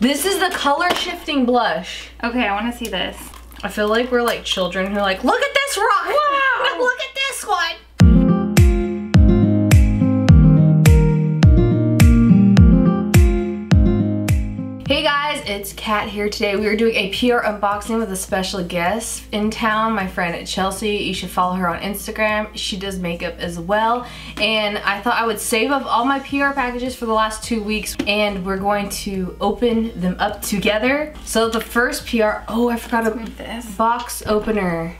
This is the color shifting blush. Okay, I want to see this. I feel like we're like children who are like, look at this rock! Wow! Look at this one! Hey guys, it's Kat here today. We are doing a PR unboxing with a special guest in town, my friend Chelsea. You should follow her on Instagram. She does makeup as well. And I thought I would save up all my PR packages for the last 2 weeks and we're going to open them up together. So the first PR, oh, I forgot about this box opener.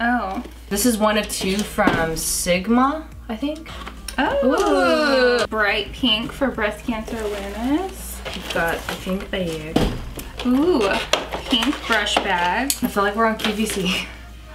Oh. This is one of two from Sigma, I think. Oh. Ooh. Bright pink for breast cancer awareness. We've got a pink bag. Ooh, pink brush bag. I feel like we're on QVC.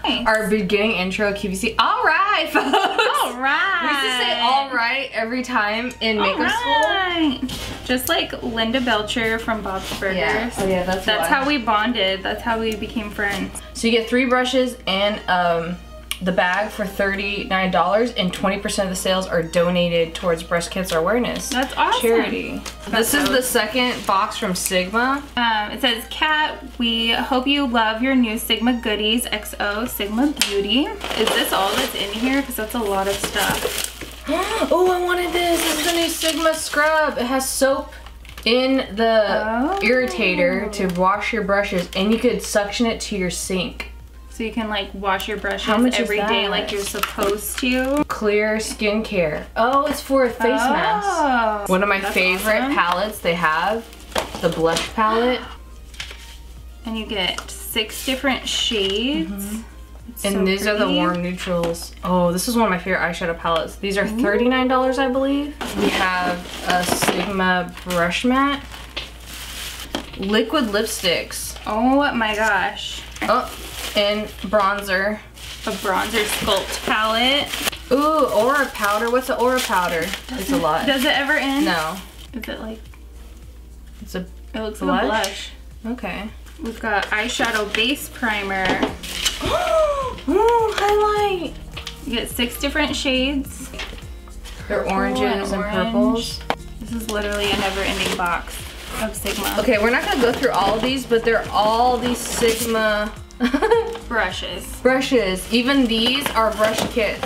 Nice. Our beginning intro QVC. All right, folks. All right. We used to say all right every time in makeup school. Just like Linda Belcher from Bob's Burgers. Yeah. Oh yeah, that's how we bonded. That's how we became friends. So you get 3 brushes and the bag for $39, and 20% of the sales are donated towards breast cancer awareness. That's awesome. Charity. This is the second box from Sigma. It says, Kat, we hope you love your new Sigma goodies, XO Sigma Beauty. Is this all that's in here? Because that's a lot of stuff. Oh, I wanted this. This is the new Sigma scrub. It has soap in the irritator to wash your brushes, and you could suction it to your sink. So you can like wash your brushes every day like you're supposed to. Clear skincare. Oh, it's for a face mask. One of my favorite palettes they have, the blush palette. And you get 6 different shades. And these are the warm neutrals. Oh, this is one of my favorite eyeshadow palettes. These are $39, I believe. We have a Sigma brush mat. Liquid lipsticks. Oh my gosh. Oh. And bronzer. A bronzer sculpt palette. Ooh, aura powder. What's the aura powder? It's a lot. Does it ever end? No. Is it like? It's a It looks like a blush. Okay. We've got eyeshadow base primer. Ooh, highlight. You get 6 different shades. They're oranges and purples. This is literally a never-ending box of Sigma. Okay, we're not gonna go through all of these, but they're all these Sigma brushes. Even these are brush kits.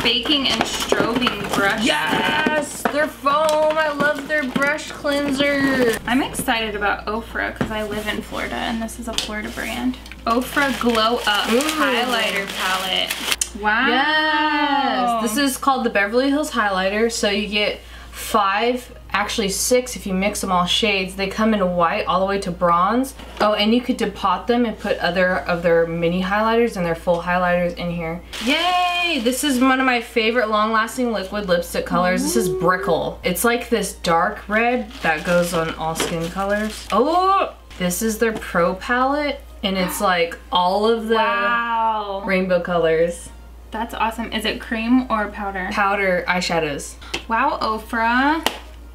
Baking and strobing brushes. Yes, they're foam. I love their brush cleanser. I'm excited about Ofra because I live in Florida and this is a Florida brand. Ofra Glow Up highlighter palette. Wow. Yes. This is called the Beverly Hills highlighter. So you get 5, actually 6 if you mix them all shades. They come in white all the way to bronze. Oh, and you could depot them and put other of their mini highlighters and their full highlighters in here. Yay! This is one of my favorite long-lasting liquid lipstick colors. This is Brickle. It's like this dark red that goes on all skin colors. Oh! This is their Pro palette, and it's like all of the rainbow colors. That's awesome. Is it cream or powder? Powder eyeshadows. Wow, Ofra.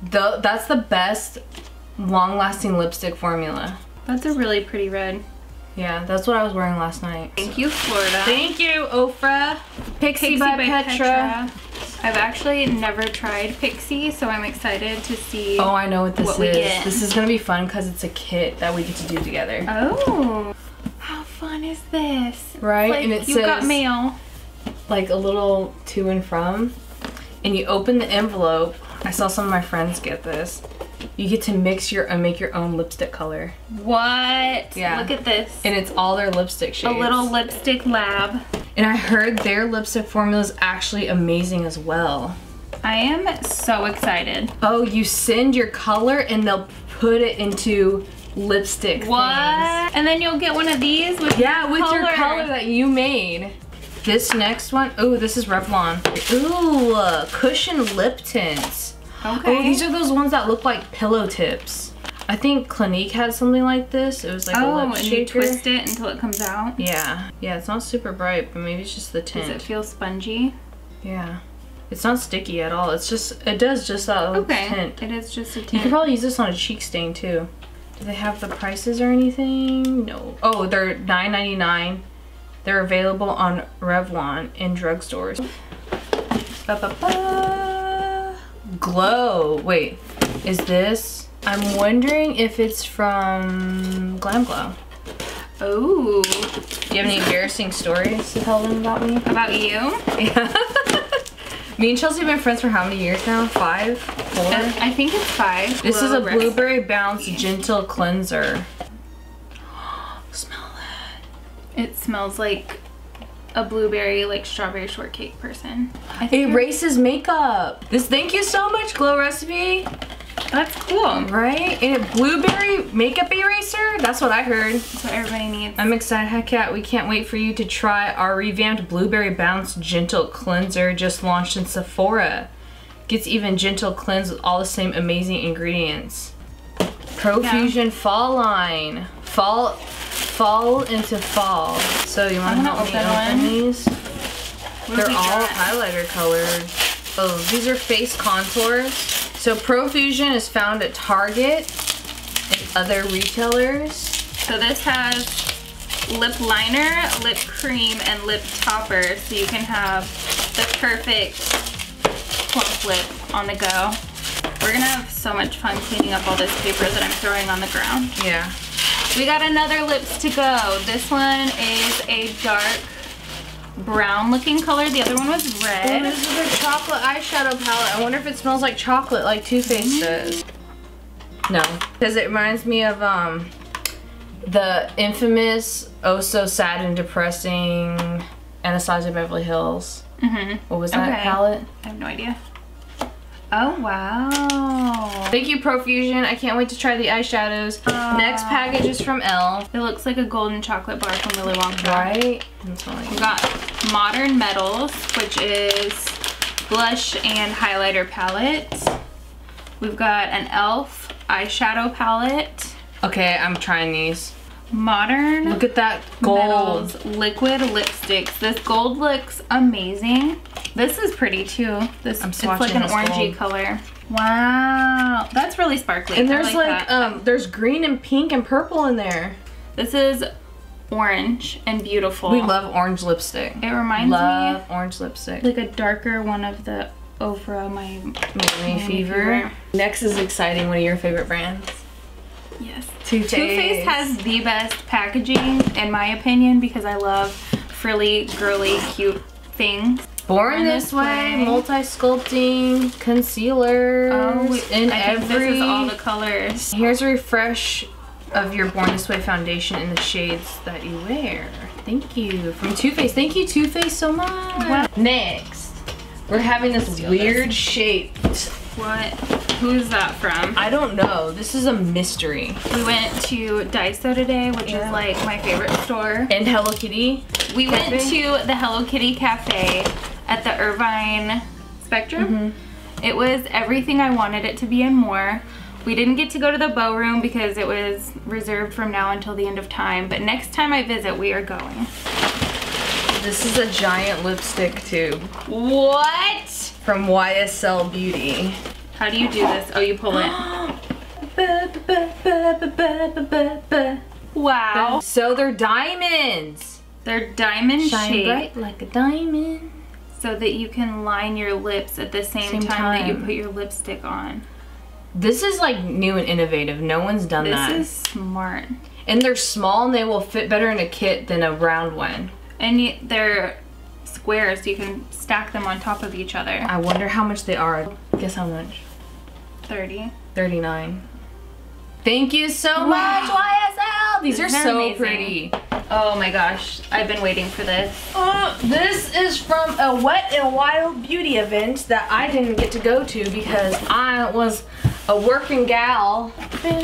That's the best long-lasting lipstick formula. That's a really pretty red. Yeah, that's what I was wearing last night. Thank you, Florida. Thank you, Ofra. Pixie by Petra. I've actually never tried Pixie, so I'm excited to see. Oh, I know what this is. Get. This is gonna be fun because it's a kit that we get to do together. Oh, how fun is this? Right, like and it you says got mail. Like a little to and from, and you open the envelope. I saw some of my friends get this. You get to mix make your own lipstick color. What? Yeah. Look at this. And it's all their lipstick shades. A little lipstick lab. And I heard their lipstick formula is actually amazing as well. I am so excited. Oh, you send your color and they'll put it into lipstick things. And then you'll get one of these with your color that you made. This next one, oh, this is Revlon. Ooh, cushion lip tints. Okay. Oh, these are those ones that look like pillow tips. I think Clinique had something like this. It was like a lip shaker. And you twist it until it comes out? Yeah. Yeah, it's not super bright, but maybe it's just the tint. Does it feel spongy? Yeah. It's not sticky at all. It's just, it does just that little tint. It is just a tint. You could probably use this on a cheek stain too. Do they have the prices or anything? No. Oh, they're $9.99. They're available on Revlon in drugstores. Glow. Wait, is this I'm wondering if it's from Glam Glow. Oh. Do you have any embarrassing stories to tell them about me? About you? Yeah. Me and Chelsea have been friends for how many years now? 5? 4? I think it's 5. This is a Blueberry Bounce Gentle Cleanser. Smell that. It smells like a blueberry, like strawberry shortcake person. It erases makeup. Thank you so much, Glow Recipe. That's cool. Right? And a blueberry makeup eraser? That's what I heard. That's what everybody needs. I'm excited. Hi, Kat. We can't wait for you to try our revamped Blueberry Bounce Gentle Cleanser just launched in Sephora. Gets even gentle cleanse with all the same amazing ingredients. Profusion Fall line. Fall into fall. So you want to help me open these? They're all highlighter colors. Oh, these are face contours. So Profusion is found at Target and other retailers. So this has lip liner, lip cream, and lip topper, so you can have the perfect plump lip on the go. We're gonna have so much fun cleaning up all this paper that I'm throwing on the ground. Yeah. We got another lips to go. This one is a dark brown looking color. The other one was red. Oh, this is a chocolate eyeshadow palette. I wonder if it smells like chocolate like Too Faced does. No, because it reminds me of the infamous Oh So Sad and Depressing Anastasia Beverly Hills. What was that palette? I have no idea. Oh wow. Thank you, Profusion. I can't wait to try the eyeshadows. Next package is from Elle. It looks like a golden chocolate bar from Willy Wonka. Right? We got Modern Metals, which is blush and highlighter palette. We've got an e.l.f. eyeshadow palette. Okay, I'm trying these. Modern Look at that gold. Metals liquid lipsticks. This gold looks amazing. This is pretty too. It's like an orangey color. Wow, that's really sparkly. And there's there's green and pink and purple in there. This is orange and beautiful. We love orange lipstick. It reminds me orange lipstick. like a darker one of the Ofra, my Miami Fever. Next is exciting. One of your favorite brands? Yes. Too Faced. Too Faced has the best packaging in my opinion because I love frilly, girly, cute things. Born This Way, multi-sculpting, concealers, I think this is all the colors. Here's a refresh of your Born This Way foundation in the shades that you wear. Thank you. From Too Faced. Thank you, Too Faced, so much. Wow. Next, we're having this weird shaped. What? Who's that from? I don't know. This is a mystery. We went to Daiso today, which is like my favorite store. And Hello Kitty. We went to the Hello Kitty Cafe at the Irvine Spectrum. It was everything I wanted it to be and more. We didn't get to go to the bow room because it was reserved from now until the end of time, but next time I visit, we are going. This is a giant lipstick tube. What? From YSL Beauty. How do you do this? Oh, you pull it. Wow. So they're diamonds. They're diamond Shine shaped. bright like a diamond. So that you can line your lips at the same time that you put your lipstick on. This is like new and innovative. No one's done that. This is smart. And they're small and they will fit better in a kit than a round one. And they're squares, so you can stack them on top of each other. I wonder how much they are. Guess how much? 30. 39. Thank you so much, YSL! These are so amazing. pretty. Oh my gosh, I've been waiting for this. This is from a Wet n Wild beauty event that I didn't get to go to because I was a working gal. There's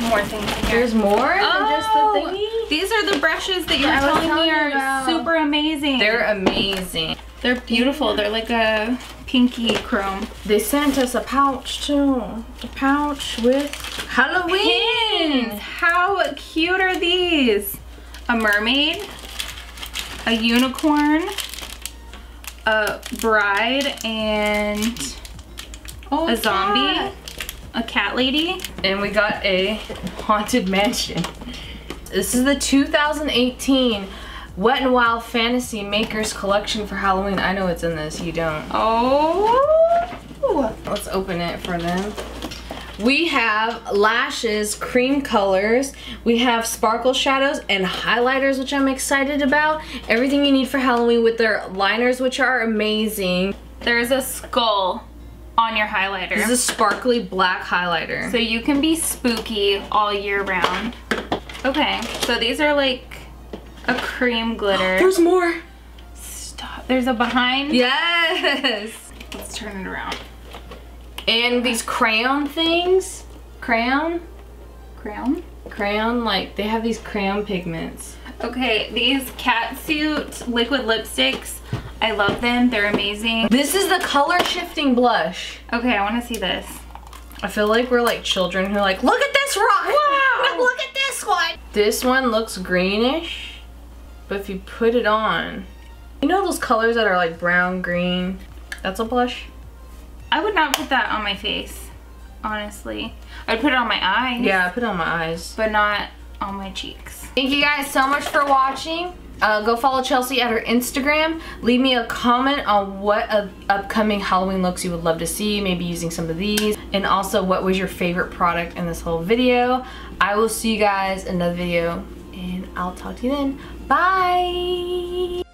more things in here. There's more than just the thingy? These are the brushes that you're telling me are super amazing. They're amazing. They're beautiful. They're like a pinky chrome. They sent us a pouch too. A pouch with Halloween. Pins. How cute are these? A mermaid, a unicorn, a bride, and a zombie, a cat lady. And we got a haunted mansion. This is the 2018 Wet n Wild Fantasy Makers Collection for Halloween. I know it's in this, you don't. Oh, Woo! Let's open it for them. We have lashes, cream colors. We have sparkle shadows and highlighters, which I'm excited about. Everything you need for Halloween with their liners, which are amazing. There's a skull on your highlighter. This is a sparkly black highlighter. So you can be spooky all year round. Okay, so these are like a cream glitter. There's more. Stop. There's a behind. Yes. Let's turn it around. And these crayon things. Crayon, like they have these crayon pigments. Okay, these Catsuit liquid lipsticks, I love them. They're amazing. This is the color shifting blush. Okay, I want to see this. I feel like we're like children who are like, look at this rock! Wow! Look at this one! This one looks greenish, but if you put it on, you know those colors that are like brown, green? That's a blush. I would not put that on my face, honestly. I'd put it on my eyes. Yeah, I put it on my eyes. But not on my cheeks. Thank you guys so much for watching. Go follow Chelsea at her Instagram. Leave me a comment on what upcoming Halloween looks you would love to see, maybe using some of these. And also, what was your favorite product in this whole video. I will see you guys in another video, and I'll talk to you then. Bye!